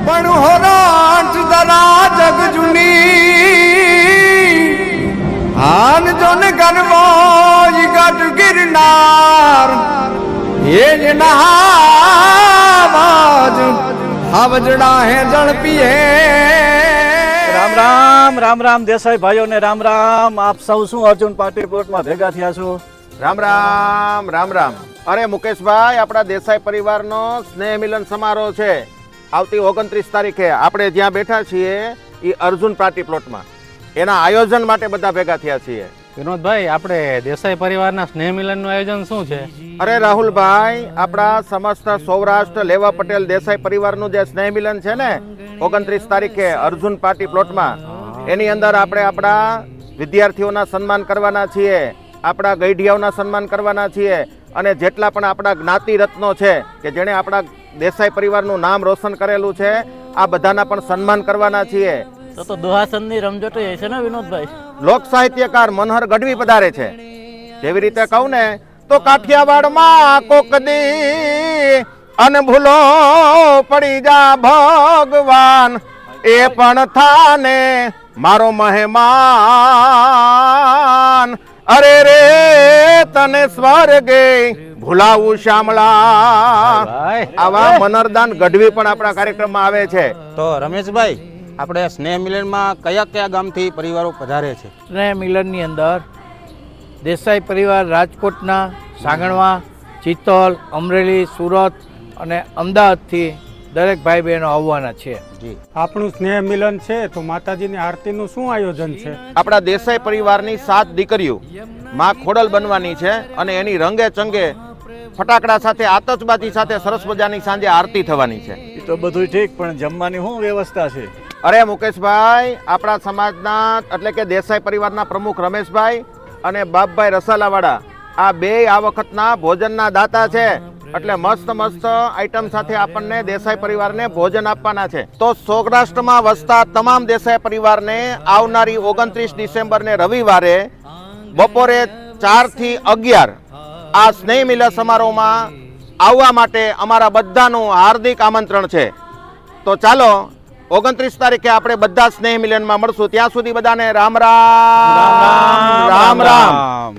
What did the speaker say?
પણ હોરાટ દરા જગ જુની હાન જોન ગરવો ઈ ગઢ ગિરનાર એ જ નહાવાજ હાવજડા હે ઝડપીએ. રામ રામ રામ રામ દેસાઈ ભાઈઓ ને રામ રામ. આપ સૌ શું અર્જુન પાર્ટી પ્લોટમાં ભેગા થયા છો? રામ રામ રામ રામ. અરે મુકેશભાઈ, આપણા દેસાઈ પરિવારનો સ્નેહ મિલન સમારોહ છે આવતી 29 તારીખે. આપણે જ્યાં બેઠા છીએ એ અર્જુન પાર્ટી પ્લોટમાં એના આયોજન માટે બધા ભેગા થયા છીએ. વિનોદભાઈ, આપણે દેસાઈ પરિવારના સ્નેહ મિલનનું આયોજન શું છે? અરે રાહુલભાઈ, આપણા સમસ્ત સૌરાષ્ટ્ર લેવા પટેલ દેસાઈ પરિવારનું જે સ્નેહ મિલન છે ને 29 તારીખે અર્જુન પાર્ટી પ્લોટમાં, એની અંદર આપણે આપણા વિદ્યાર્થીઓના સન્માન કરવાના છીએ, આપણા ગઈઢિયાઓના સન્માન કરવાના છીએ અને જેટલા પણ આપણા જ્ઞાતિ રત્નો છે કે જેણે આપણા દેસાઈ પરિવારનું નામ રોશન કરેલું છે આ બધાના પણ સન્માન કરવાના છીએ. તો દોહાસનની રમઝટ હશે ને વિનોદભાઈ? લોક સાહિત્યકાર મનહર ગઢવી પધારે છે. જેવી રીતે કહું ને તો કાઠિયાવાડમાં કોક દી અનભૂલો પડી જા ભગવાન, એ પણ થાને મારો મહેમાન. અરે રે તને સ્વર્ગે ભૂલાવું શ્યામળા. આવા મનરદાન ગઢવી પણ આપણા કાર્યક્રમમાં આવે છે. તો રમેશભાઈ, આપણે સ્નેહ મિલનમાં કયા કયા ગામથી પરિવારો પધારે છે? સ્નેહ મિલનની અંદર દેસાઈ પરિવાર રાજકોટના, સાગણવા, ચિત્તોલ, અમરેલી, સુરત અને અમદાવાદથી દરેક ભાઈ બહેનો આવવાના છે. આપણું સ્નેહ મિલન છે તો માતાજીની આરતીનું શું આયોજન છે? આપણા દેસાઈ પરિવારની 7 દીકરીઓ માં ખોડલ બનવાની છે અને એની રંગે ચંગે ફટાકડા સાથે આતશબાજી સાથે સરસ મજાની સાંજે આરતી થવાની છે. એ તો બધું ઠીક, પણ જમવાની શું વ્યવસ્થા છે? અરે મુકેશભાઈ, આપણા સમાજના એટલે કે દેસાઈ પરિવારના પ્રમુખ રમેશભાઈ અને બાપભાઈ રસાલાવાળા આ બે આ વખતના ભોજનના દાતા છે. એટલે મસ્ત મસ્ત આઈટમ સાથે આપણને દેસાઈ પરિવારને ભોજન આપવાના છે. તો સૌરાષ્ટ્રમાં વસતા તમામ દેસાઈ પરિવારને આવનારી 29 ડિસેમ્બરને રવિવારે બપોરે 4 થી 11 આ સ્નેહ મિલન સમારોહમાં આવવા માટે અમારા બધાનું હાર્દિક આમંત્રણ છે. તો ચાલો 29 તારીખે આપણે બધા સ્નેહ મિલનમાં મળશું. ત્યાં સુધી બધાને રામ રામ રામ રામ.